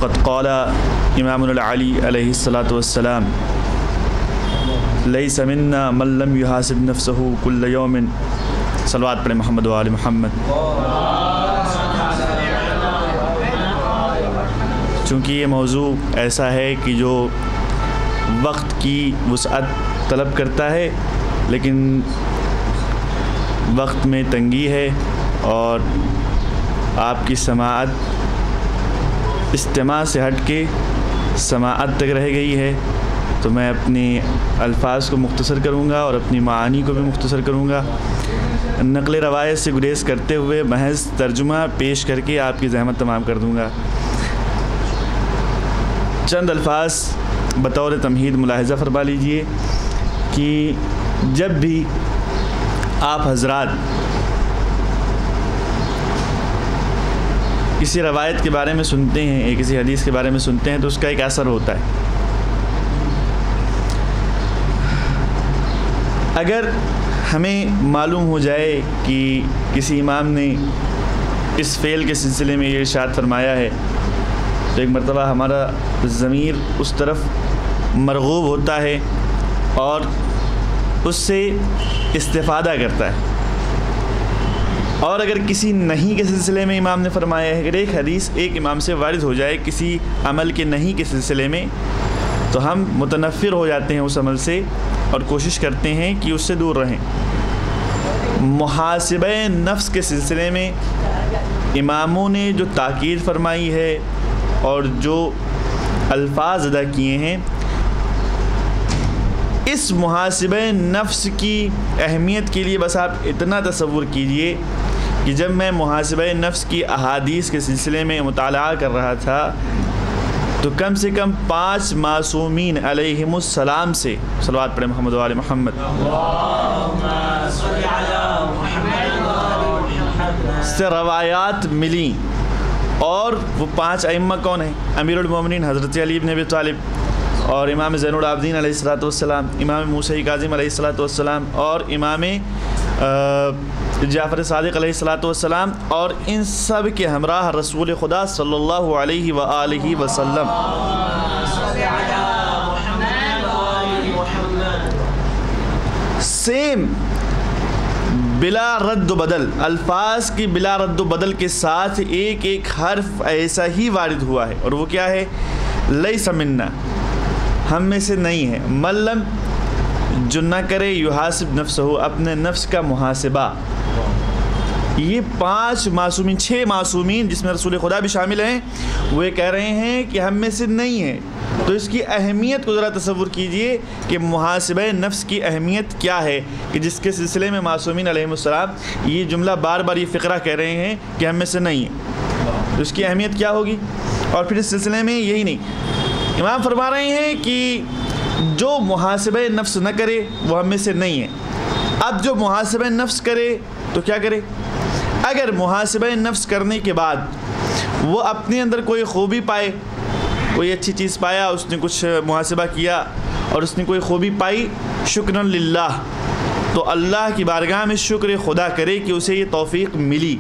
فقد قال امام العلی علیہ الصلاۃ والسلام لیس منا من لم یحاسب نفسہ کل یوم. صلوات پڑھیں محمد و آل محمد. چونکہ یہ موضوع ایسا ہے کہ جو وقت کی وسعت طلب کرتا ہے، لیکن وقت میں تنگی ہے اور آپ کی سماعت استماع سے ہٹ کے سماعت تک رہ گئی ہے، تو میں اپنے الفاظ کو مختصر کروں گا اور اپنی معانی کو بھی مختصر کروں گا. نقل روایت سے گریز کرتے ہوئے محض ترجمہ پیش کر کے آپ کی زحمت تمام کر دوں گا. چند الفاظ بطور تمہید ملاحظہ فرما لیجئے کہ جب بھی آپ حضرات کسی روایت کے بارے میں سنتے ہیں یا کسی حدیث کے بارے میں سنتے ہیں تو اس کا ایک اثر ہوتا ہے. اگر ہمیں معلوم ہو جائے کہ کسی امام نے اس فعل کے سلسلے میں یہ ارشاد فرمایا ہے تو ایک مرتبہ ہمارا ضمیر اس طرف مرغوب ہوتا ہے اور اس سے استفادہ کرتا ہے. اور اگر کسی نہیں کے سلسلے میں امام نے فرمایا ہے، اگر ایک حدیث ایک امام سے وارد ہو جائے کسی عمل کے نہیں کے سلسلے میں، تو ہم متنفر ہو جاتے ہیں اس عمل سے اور کوشش کرتے ہیں کہ اس سے دور رہیں. محاسبہ نفس کے سلسلے میں اماموں نے جو تاکید فرمائی ہے اور جو الفاظ ادا کیے ہیں، اس محاسبہ نفس کی اہمیت کے لیے بس آپ اتنا تصور کیجئے کہ جب میں محاسبہ نفس کی احادیث کے سلسلے میں مطالعہ کر رہا تھا تو کم سے کم 5 معصومین علیہم السلام سے صلوات پڑھیں محمد و آل محمد سے روایات ملیں. اور وہ 5 ائمہ کون ہیں؟ امیر المومنین حضرت علی بن ابی طالب، اور امام زین العابدین علیہ الصلوۃ والسلام، امام موسیٰ کاظم علیہ الصلوۃ والسلام، اور امام جعفر صادق علیہ الصلوۃ والسلام، اور ان سب کے ہمراہ رسول خدا صلی اللہ علیہ وآلہ وسلم. سیم بلا رد و بدل، الفاظ کی بلا رد و بدل کے ساتھ ایک ایک حرف ایسا ہی وارد ہوا ہے، اور وہ کیا ہے؟ لیس منا، ہم میں سے نہیں ہے. ملم، جو نہ کرے یحاسب نفسہ، اپنے نفس کا محاسبہ. یہ 5 معصومین، 6 معصومین جس میں رسول خدا بھی شامل ہیں، وہ یہ کہہ رہے ہیں کہ ہم میں سے نہیں ہیں. تو اس کی اہمیت کو ذرا تصور کیجئے کہ محاسبہ نفس کی اہمیت کیا ہے، کہ جس کے سلسلے میں معصومین علیہم السلام یہ جملہ بار بار یہ فقرہ کہہ رہے ہیں کہ ہم میں سے نہیں ہیں. تو اس کی اہمیت کیا ہوگی؟ اور پھر اس سلسلے میں یہی نہیں، امام فرما رہے ہیں کہ جو محاسبہ نفس نہ کرے وہ ہم میں سے نہیں ہے. اب جو محاسبہ نفس کرے تو کیا کرے؟ اگر محاسبہ نفس کرنے کے بعد وہ اپنے اندر کوئی خوبی پائے، کوئی اچھی چیز پایا، اس نے کچھ محاسبہ کیا اور اس نے کوئی خوبی پائی، شکرا للہ، تو اللہ کی بارگاہ میں شکر خدا کرے کہ اسے یہ توفیق ملی.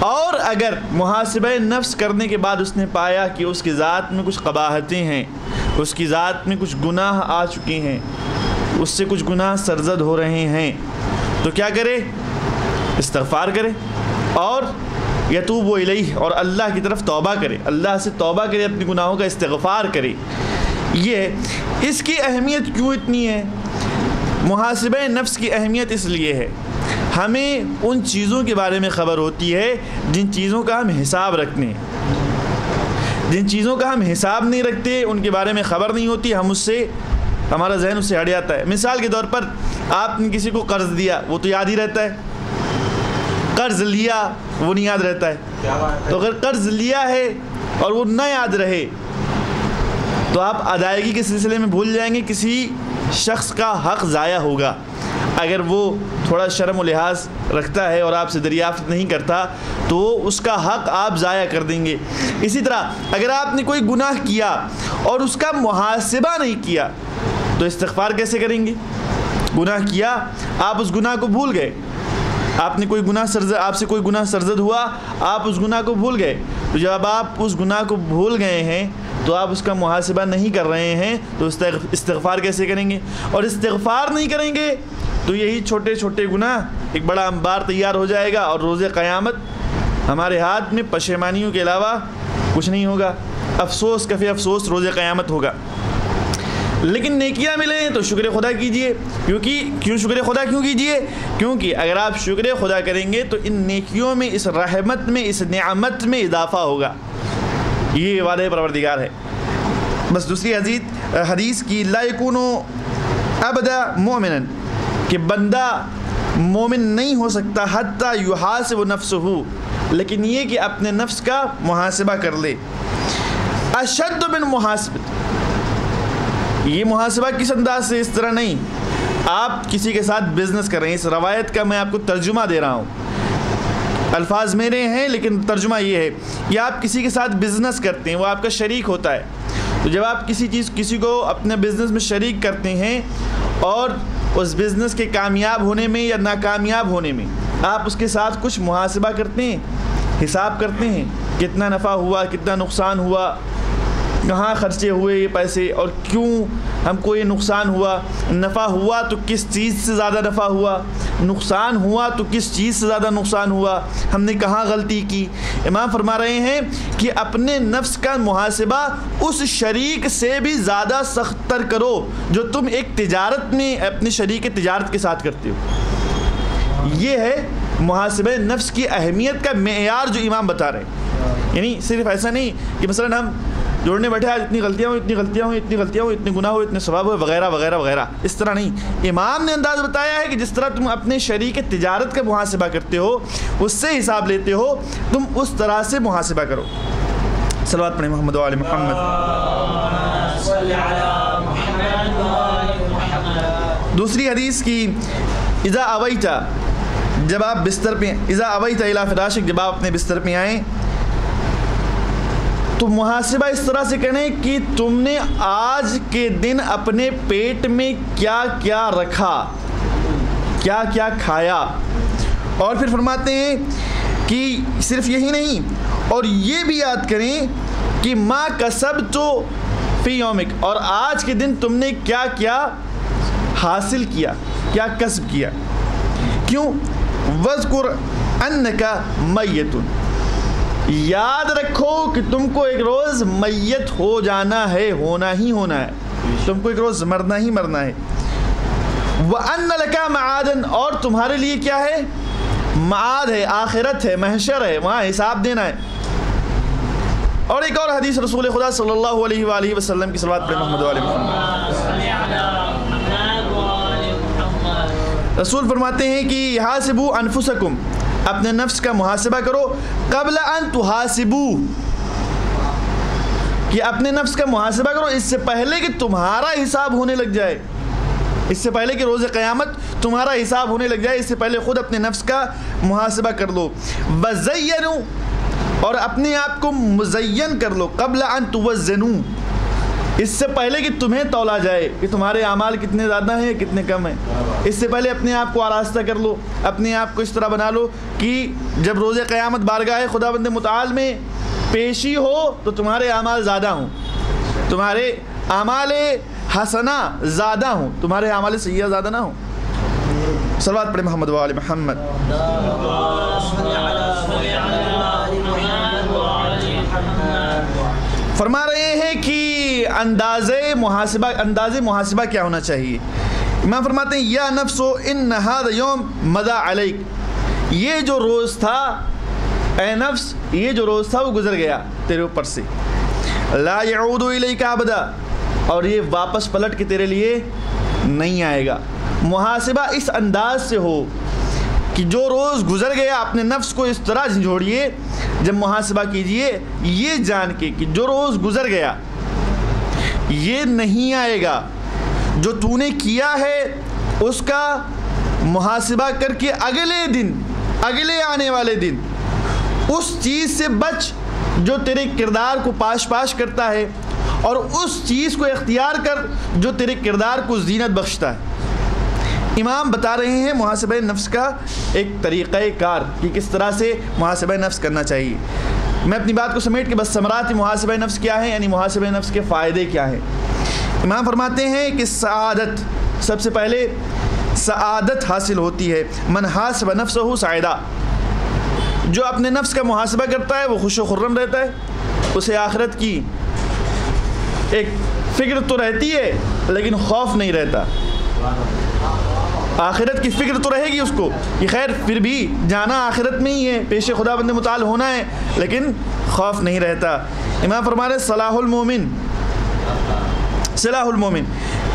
اور اگر محاسبہ نفس کرنے کے بعد اس نے پایا کہ اس کی ذات میں کچھ قباحتیں ہیں، اس کی ذات میں کچھ گناہ آ چکے ہیں، اس سے کچھ گناہ سرزد ہو رہے ہیں، تو کیا کرے؟ استغفار کرے اور یتوب الیہ، اور اللہ کی طرف توبہ کرے، اللہ سے توبہ کرے، اپنے گناہوں کا استغفار کرے. یہ اس کی اہمیت کیوں اتنی ہے؟ محاسبہ نفس کی اہمیت اس لیے ہے، ہمیں ان چیزوں کے بارے میں خبر ہوتی ہے جن چیزوں کا ہم حساب رکھتے ہیں. جن چیزوں کا ہم حساب نہیں رکھتے، ان کے بارے میں خبر نہیں ہوتی، ہم اس سے، ہمارا ذہن اس سے ہٹ جاتا ہے. مثال کے طور پر آپ نے کسی کو قرض دیا، وہ تو یاد ہی رہتا ہے. قرض لیا وہ نہیں یاد رہتا ہے. تو اگر قرض لیا ہے اور وہ نہ یاد رہے تو آپ ادائیگی کے سلسلے میں بھول جائیں گے، کسی شخص کا حق ضائع ہوگا. اگر وہ تھوڑا شرم و لحاظ رکھتا ہے اور آپ سے دریافت نہیں کرتا تو اس کا حق آپ ضائع کر دیں گے. اسی طرح اگر آپ نے کوئی گناہ کیا اور اس کا محاسبہ نہیں کیا تو استغفار کیسے کریں گے؟ گناہ کیا، آپ اس گناہ کو بھول گئے، آپ سے کوئی گناہ سرزد ہوا، آپ اس گناہ کو بھول گئے، تو جب آپ اس گناہ کو بھول گئے ہیں تو آپ اس کا محاسبہ نہیں کر رہے ہیں، تو استغفار کیسے کریں گے؟ اور استغفار نہیں کریں گے تو یہی چھوٹے چھوٹے گناہ ایک بڑا انبار تیار ہو جائے گا، اور روز قیامت ہمارے ہاتھ میں پشیمانیوں کے علاوہ کچھ نہیں ہوگا، افسوس کفی افسوس روز قیامت ہوگا۔ لیکن نیکیاں ملیں تو شکر خدا کیجئے، کیوں شکر خدا کیوں کیجئے؟ کیونکہ اگر آپ شکر خدا کریں گے تو ان نیکیوں میں، اس رحمت میں، اس نعمت میں اضافہ ہوگا، یہ وعدہ پروردگار ہے۔ بس دوسری حدیث کی لا یکون ابدا مومنا، کہ بندہ مومن نہیں ہو سکتا حتی یحاسب نفسہ، لیکن یہ کہ اپنے نفس کا محاسبہ کر لے۔ اشد من محاسبت، یہ محاسبہ کس انداز سے؟ اس طرح نہیں، آپ کسی کے ساتھ بزنس کر رہے ہیں، اس روایت کا میں آپ کو ترجمہ دے رہا ہوں، الفاظ میرے ہیں لیکن ترجمہ یہ ہے کہ آپ کسی کے ساتھ بزنس کرتے ہیں، وہ آپ کا شریک ہوتا ہے، تو جب آپ کسی کو اپنے بزنس میں شریک کرتے ہیں اور اس بزنس کے کامیاب ہونے میں یا ناکامیاب ہونے میں آپ اس کے ساتھ کچھ محاسبہ کرتے ہیں، حساب کرتے ہیں، کتنا نفع ہوا، کتنا نقصان ہوا، کہاں خرچے ہوئے یہ پیسے اور کیوں ہم کو یہ نقصان ہوا، نفع ہوا تو کس چیز سے زیادہ نفع ہوا، نقصان ہوا تو کس چیز سے زیادہ نقصان ہوا، ہم نے کہاں غلطی کی۔ امام فرما رہے ہیں کہ اپنے نفس کا محاسبہ اس شریک سے بھی زیادہ سخت تر کرو جو تم ایک تجارت میں اپنے شریک تجارت کے ساتھ کرتے ہو۔ یہ ہے محاسبہ نفس کی اہمیت کا معیار جو امام بتا رہے ہیں۔ یعنی صرف ایسا نہیں کہ مثلا ہم جوڑنے بیٹھے آج اتنی غلطیاں ہوں، اتنے گناہ ہوئے، اتنے ثواب ہوئے، وغیرہ وغیرہ وغیرہ، اس طرح نہیں۔ امام نے انداز بتایا ہے کہ جس طرح تم اپنے شریک تجارت کا محاسبہ کرتے ہو، اس سے حساب لیتے ہو، تم اس طرح سے محاسبہ کرو۔ صلوات پڑھیں محمد و آل محمد۔ دوسری حدیث کی اذا اویت، جب آپ بستر پہ، اذا اویت الی فراشک، جب آپ اپنے بستر پہ آئیں تو محاسبہ اس طرح سے کریں کہ تم نے آج کے دن اپنے پیٹ میں کیا کیا رکھا، کیا کیا کھایا، اور پھر فرماتے ہیں کہ صرف یہی نہیں، اور یہ بھی یاد کریں کہ ما کسبت فی یومک، اور آج کے دن تم نے کیا کیا حاصل کیا، کیا کسب کیا۔ کیوں؟ وذکر انک میت، یاد رکھو کہ تم کو ایک روز میت ہو جانا ہے، ہونا ہی ہونا ہے، تم کو ایک روز مرنا ہی مرنا ہے۔ وَأَنَّ لَكَ مَعَادًا، اور تمہارے لیے کیا ہے؟ معاد ہے، آخرت ہے، محشر ہے، وہاں حساب دینا ہے۔ اور ایک اور حدیث رسول خدا صلی اللہ علیہ وآلہ وسلم کی صلوات پر محمد علیہ محمد، رسول فرماتے ہیں کہ حاسبوا انفسکم، اپنے نفس کا محاسبہ کرو، قبل ان تحاسبوا، کہ اپنے نفس کا محاسبہ کرو اس سے پہلے کہ تمہارا حساب ہونے لگ جائے، اس سے پہلے کہ روز قیامت تمہارا حساب ہونے لگ جائے، اس سے پہلے خود اپنے نفس کا محاسبہ کر لو۔ وزینوا، اور اپنے آپ کو مزین کر لو، قبل ان توزنوا، اس سے پہلے کہ تمہیں تولا جائے کہ تمہارے اعمال کتنے زیادہ ہیں کتنے کم ہیں، اس سے پہلے اپنے آپ کو آراستہ کر لو، اپنے آپ کو اس طرح بنا لو کہ جب روز قیامت بارگاہ خداوند متعال میں پیشی ہو تو تمہارے اعمال زیادہ ہوں، تمہارے اعمال حسنہ زیادہ ہوں، تمہارے اعمال سیئہ زیادہ نہ ہوں۔ صلوات پڑھیں محمد و آل محمد۔ فرما رہے ہیں کہ انداز محاسبہ کیا ہونا چاہیے۔ امام فرماتے ہیں یا نفسو ان ھذا یوم مضى علیک، یہ جو روز تھا اے نفس، یہ جو روز تھا وہ گزر گیا تیرے اوپر سے، لا یعود الیک ابدا، اور یہ واپس پلٹ کے تیرے لیے نہیں آئے گا۔ محاسبہ اس انداز سے ہو کہ جو روز گزر گیا اپنے نفس کو اس طرح جھنجھوڑیے، جب محاسبہ کیجئے یہ جان کے کہ جو روز گزر گیا یہ نہیں آئے گا، جو تو نے کیا ہے اس کا محاسبہ کر کے اگلے دن، اگلے آنے والے دن اس چیز سے بچ جو تیرے کردار کو پاش کرتا ہے، اور اس چیز کو اختیار کر جو تیرے کردار کو زینت بخشتا ہے۔ امام بتا رہے ہیں محاسبہ نفس کا ایک طریقہ کار کہ کس طرح سے محاسبہ نفس کرنا چاہیے. میں اپنی بات کو سمیٹ کے بس ثمرات محاسبہ نفس کیا ہے، یعنی محاسبہ نفس کے فائدے کیا ہیں. امام فرماتے ہیں کہ سعادت، سب سے پہلے سعادت حاصل ہوتی ہے. من حاسب نفسہ سعیدہ، جو اپنے نفس کا محاسبہ کرتا ہے وہ خوش و خرم رہتا ہے. اسے آخرت کی ایک فکر تو رہتی ہے لیکن خوف نہیں رہتا. آخرت کی فکر تو رہے گی اس کو کہ خیر پھر بھی جانا آخرت میں ہی ہے، پیش خدا بند متعال ہونا ہے، لیکن خوف نہیں رہتا. امام فرما رہے صلاح المومن، صلاح المومن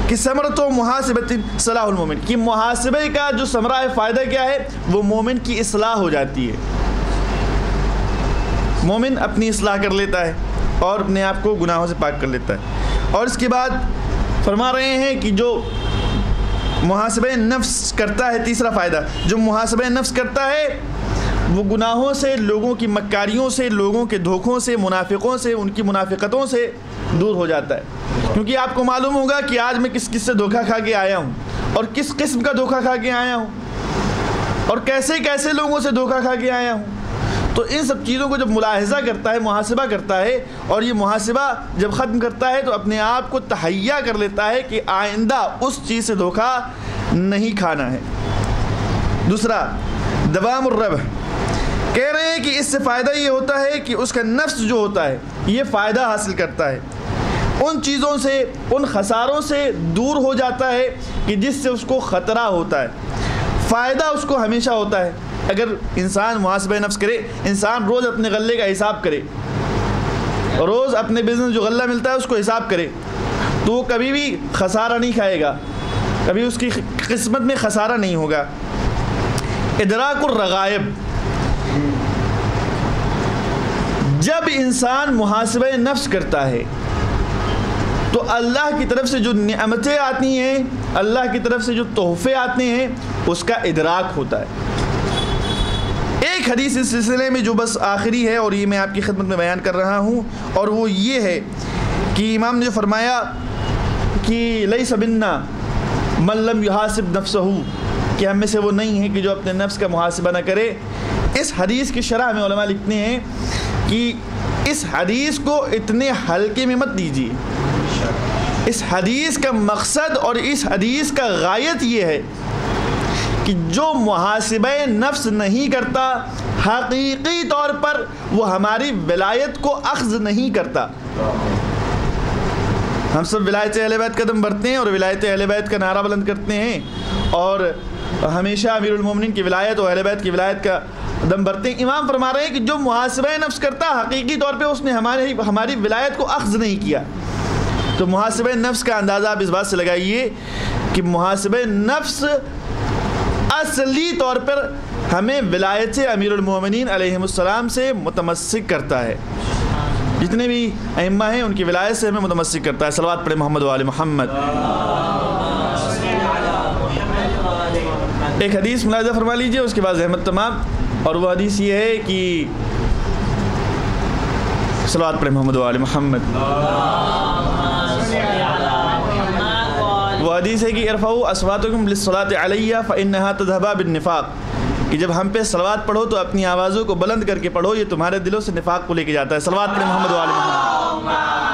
کہ ثمرۃ محاسبۃ صلاح المومن، کہ محاسبے کا جو ثمرہ فائدہ کیا ہے، وہ مومن کی اصلاح ہو جاتی ہے. مومن اپنی اصلاح کر لیتا ہے اور اپنے آپ کو گناہوں سے پاک کر لیتا ہے. اور اس کے بعد فرما رہے ہیں کہ جو محاسبہ نفس کرتا ہے، تیسرا فائدہ، جو محاسبہ نفس کرتا ہے وہ گناہوں سے، لوگوں کی مکاریوں سے، لوگوں کے دھوکوں سے، منافقوں سے، ان کی منافقتوں سے دور ہو جاتا ہے. کیونکہ آپ کو معلوم ہوگا کہ آج میں کس کس سے دھوکہ کھا کے آیا ہوں اور کس قسم کا دھوکہ کھا کے آیا ہوں اور کیسے کیسے لوگوں سے دھوکہ کھا کے آیا ہوں. تو ان سب چیزوں کو جب ملاحظہ کرتا ہے، محاسبہ کرتا ہے، اور یہ محاسبہ جب ختم کرتا ہے تو اپنے آپ کو تہیا کر لیتا ہے کہ آئندہ اس چیز سے دھوکہ نہیں کھانا ہے. دوسرا دوام الربح، کہہ رہے ہیں کہ اس سے فائدہ یہ ہوتا ہے کہ اس کا نفس جو ہوتا ہے یہ فائدہ حاصل کرتا ہے، ان چیزوں سے، ان خساروں سے دور ہو جاتا ہے کہ جس سے اس کو خطرہ ہوتا ہے. فائدہ اس کو ہمیشہ ہوتا ہے. اگر انسان محاسبہ نفس کرے، انسان روز اپنے غلے کا حساب کرے، روز اپنے بزنس جو غلہ ملتا ہے اس کو حساب کرے، تو وہ کبھی بھی خسارہ نہیں کھائے گا، کبھی اس کی قسمت میں خسارہ نہیں ہوگا. ادراک الرغائب، جب انسان محاسبہ نفس کرتا ہے تو اللہ کی طرف سے جو نعمتیں آتی ہیں، اللہ کی طرف سے جو تحفے آتے ہیں، اس کا ادراک ہوتا ہے. ایک حدیث اس سلسلے میں جو بس آخری ہے اور یہ میں آپ کی خدمت میں بیان کر رہا ہوں، اور وہ یہ ہے کہ امام نے جو فرمایا کہ لیس منا من لم یحاسب نفسہ، کہ ہم میں سے وہ نہیں ہے کہ جو اپنے نفس کا محاسبہ نہ کرے. اس حدیث کی شرح میں علماء لکھتے ہیں کہ اس حدیث کو اتنے ہلکے میں مت لیجیے. اس حدیث کا مقصد اور اس حدیث کا غایت یہ ہے کہ جو محاسبہ نفس نہیں کرتا، حقیقی طور پر وہ ہماری ولایت کو اخذ نہیں کرتا. ہم سب ولایت اہل بیت قدم بڑھتے ہیں اور ولایت اہل بیت کا نعرہ بلند کرتے ہیں اور ہمیشہ امیر المومنین کی ولایت اور اہل بیت کی ولایت کا دم بھرتے ہیں. امام فرما رہے ہیں کہ جو محاسبہ نفس کرتا، حقیقی طور پہ اس نے ہماری ولایت کو اخذ نہیں کیا. تو محاسبہ نفس کا اندازہ آپ اس بات سے لگائیے کہ محاسبہ نفس اصلی طور پر ہمیں ولایت امیر المومنین علیہ السلام سے متمسک کرتا ہے. جتنے بھی ائمہ ہیں ان کی ولایت سے ہمیں متمسک کرتا ہے. صلوات پڑھیں محمد و آل محمد. ایک حدیث ملاحظہ فرما لیجئے، اس کے بعد احمد تمام، اور وہ حدیث یہ ہے کہ صلوات پڑھیں محمد و آل محمد. وہ حدیث ہے کہ ارفعوا اصواتکم للصلاة علی فانھا تذھب بالنفاق، کہ جب ہم پہ صلوات پڑھو تو اپنی آوازوں کو بلند کر کے پڑھو، یہ تمہارے دلوں سے نفاق کو لے کے جاتا ہے. صلوات پڑھیں محمد و آل محمد.